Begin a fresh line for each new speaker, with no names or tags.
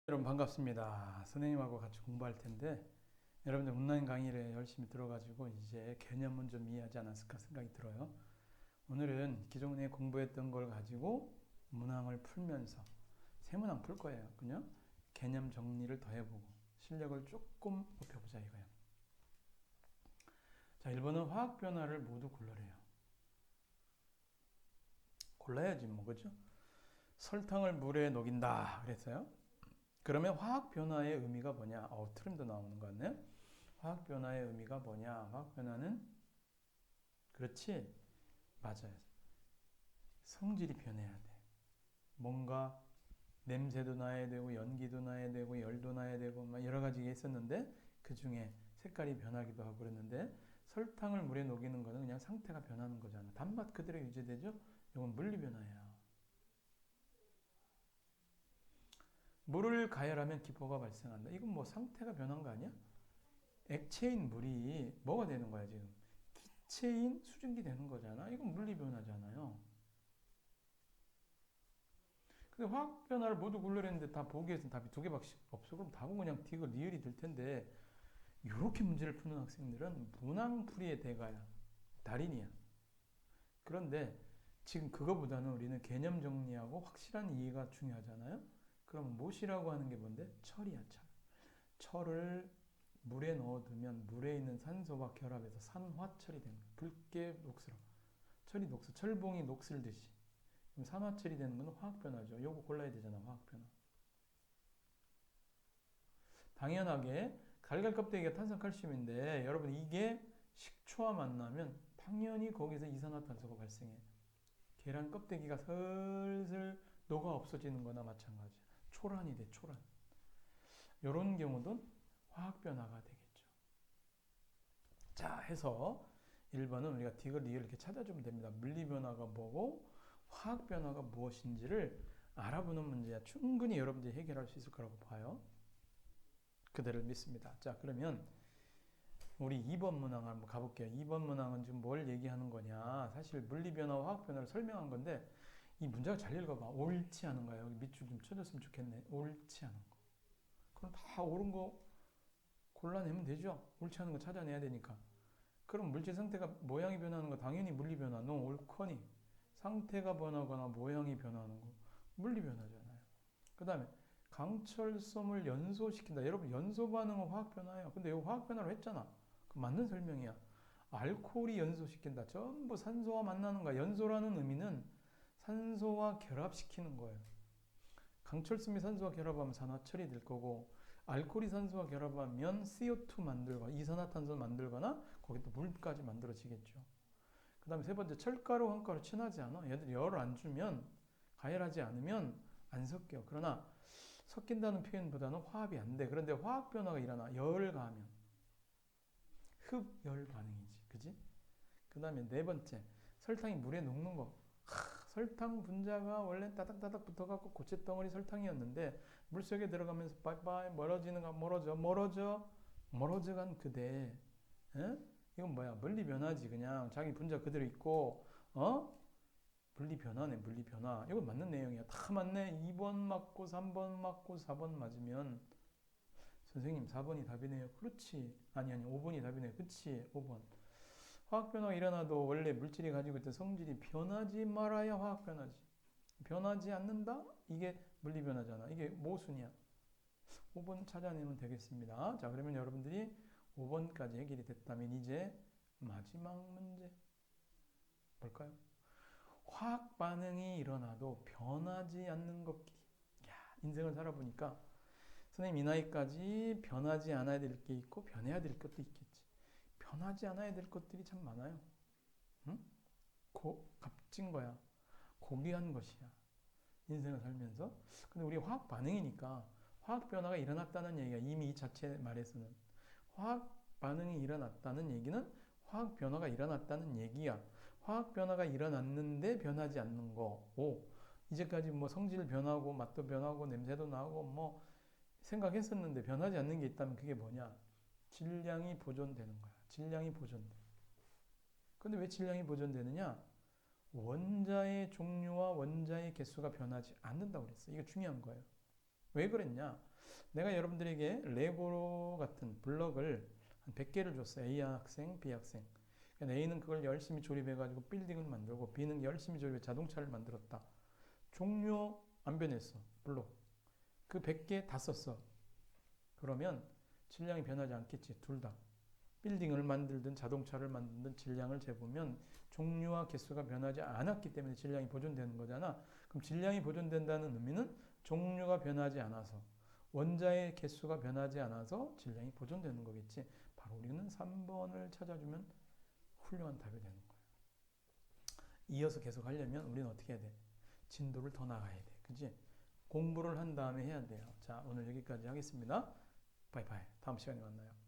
여러분 반갑습니다. 선생님하고 같이 공부할 텐데 여러분들 온라인 강의를 열심히 들어가지고 이제 개념은 좀 이해하지 않았을까 생각이 들어요. 오늘은 기존에 공부했던 걸 가지고 문항을 풀면서 세 문항 풀 거예요. 그냥 개념 정리를 더 해보고 실력을 조금 높여보자 이거예요. 자, 1번은 화학 변화를 모두 골라래요. 골라야지 뭐 그죠? 설탕을 물에 녹인다 그랬어요. 그러면 화학 변화의 의미가 뭐냐? 트림도 나오는 거 같네. 화학 변화의 의미가 뭐냐? 화학 변화는 그렇지 맞아요. 성질이 변해야 돼. 뭔가 냄새도 나야 되고 연기도 나야 되고 열도 나야 되고 막 여러 가지가 있었는데 그 중에 색깔이 변하기도 하고 그랬는데 설탕을 물에 녹이는 거는 그냥 상태가 변하는 거잖아. 단맛 그대로 유지되죠? 이건 물리 변화예요. 물을 가열하면 기포가 발생한다. 이건 뭐 상태가 변한 거 아니야? 액체인 물이 뭐가 되는 거야 지금? 기체인 수증기 되는 거잖아. 이건 물리 변화잖아요. 근데 화학 변화를 모두 고르랬는데 다 보기에서는 답이 두 개밖에 없어. 그럼 답은 그냥 디귿 리을이 될 텐데 이렇게 문제를 푸는 학생들은 문항풀이의 대가야. 달인이야. 그런데 지금 그거보다는 우리는 개념 정리하고 확실한 이해가 중요하잖아요. 그럼 못이라고 하는 게 뭔데? 철이야, 철. 철을 물에 넣어두면 물에 있는 산소와 결합해서 산화철이 되는 거야. 붉게 녹슬어. 철이 녹슬, 철봉이 녹슬듯이. 그럼 산화철이 되는 건 화학 변화죠. 요거 골라야 되잖아, 화학 변화. 당연하게 갈갈 껍데기가 탄산칼슘인데 여러분 이게 식초와 만나면 당연히 거기서 이산화탄소가 발생해. 계란 껍데기가 슬슬 녹아 없어지는 거나 마찬가지야. 초란이 돼, 초란. 이런 경우도 화학 변화가 되겠죠. 자, 해서 1번은 우리가 디귿, 리을 이렇게 찾아주면 됩니다. 물리 변화가 뭐고 화학 변화가 무엇인지를 알아보는 문제야. 충분히 여러분들이 해결할 수 있을 거라고 봐요. 그대를 믿습니다. 자, 그러면 우리 2번 문항 한번 가볼게요. 2번 문항은 지금 뭘 얘기하는 거냐. 사실 물리 변화와 화학 변화를 설명한 건데 이 문제가 잘 읽어봐. 옳지 않은 거야. 여기 밑줄 좀 쳐줬으면 좋겠네. 옳지 않은 거. 그럼 다 옳은 거 골라내면 되죠. 옳지 않은 거 찾아내야 되니까. 그럼 물질 상태가 모양이 변하는 거 당연히 물리 변화. 너 옳거니. 상태가 변하거나 모양이 변하는 거 물리 변화잖아요. 그 다음에 강철섬을 연소시킨다. 여러분 연소 반응은 화학 변화예요. 근데 이거 화학 변화로 했잖아. 그 맞는 설명이야. 알코올이 연소시킨다. 전부 산소와 만나는 거야. 연소라는 의미는 산소와 결합시키는 거예요. 강철섬이 산소와 결합하면 산화철이 될 거고 알코올이 산소와 결합하면 CO2 만들거나 이산화탄소 만들거나 거기 또 물까지 만들어지겠죠. 그 다음에 세 번째 철가루 황가루 친하지 않아. 얘들 열을 안 주면 가열하지 않으면 안 섞여. 그러나 섞인다는 표현보다는 화합이 안 돼. 그런데 화학 변화가 일어나. 열을 가하면 흡열 반응이지. 그지? 그 다음에 네 번째 설탕이 물에 녹는 거. 설탕 분자가 원래 따닥따닥 붙어갖고 고체덩어리 설탕이었는데 물속에 들어가면서 빠이빠이 멀어지는가 멀어져간 그대. 에? 이건 뭐야? 물리 변화지 그냥 자기 분자 그대로 있고 물리 변화네 물리 변화. 이건 맞는 내용이야. 다 맞네. 2번 맞고 3번 맞고 4번 맞으면 선생님 4번이 답이네요. 그렇지. 아니 5번이 답이네요. 그렇지. 5번. 화학 변화가 일어나도 원래 물질이 가지고 있던 성질이 변하지 말아야 화학 변화지. 변하지 않는다? 이게 물리 변화잖아. 이게 모순이야. 5번 찾아내면 되겠습니다. 자, 그러면 여러분들이 5번까지 해결이 됐다면 이제 마지막 문제 볼까요? 화학 반응이 일어나도 변하지 않는 것끼리. 야, 인생을 살아보니까 선생님 이 나이까지 변하지 않아야 될 게 있고 변해야 될 것도 있겠지. 변하지 않아야 될 것들이 참 많아요. 응? 값진 거야. 고귀한 것이야. 인생을 살면서. 근데 우리 화학 반응이니까 화학 변화가 일어났다는 얘기가 이미 이 자체 말에서는 화학 반응이 일어났다는 얘기는 화학 변화가 일어났다는 얘기야. 화학 변화가 일어났는데 변하지 않는 거. 오, 이제까지 뭐 성질 변하고 맛도 변하고 냄새도 나고 뭐 생각했었는데 변하지 않는 게 있다면 그게 뭐냐? 질량이 보존되는 거야. 질량이 보존돼. 근데 왜 질량이 보존되느냐? 원자의 종류와 원자의 개수가 변하지 않는다고 그랬어. 이거 중요한 거예요. 왜 그랬냐? 내가 여러분들에게 레고 같은 블럭을 한 100개를 줬어. A 학생, B 학생. 그러니까 A는 그걸 열심히 조립해가지고 빌딩을 만들고 B는 열심히 조립해 자동차를 만들었다. 종료 안 변했어. 블록. 그 100개 다 썼어. 그러면 질량이 변하지 않겠지. 둘 다. 빌딩을 만들든 자동차를 만들든 질량을 재보면 종류와 개수가 변하지 않았기 때문에 질량이 보존되는 거잖아. 그럼 질량이 보존된다는 의미는 종류가 변하지 않아서 원자의 개수가 변하지 않아서 질량이 보존되는 거겠지. 바로 우리는 3번을 찾아주면 훌륭한 답이 되는 거야. 이어서 계속 하려면 우리는 어떻게 해야 돼? 진도를 더 나가야 돼. 그치? 공부를 한 다음에 해야 돼요. 자, 오늘 여기까지 하겠습니다. 바이바이. 다음 시간에 만나요.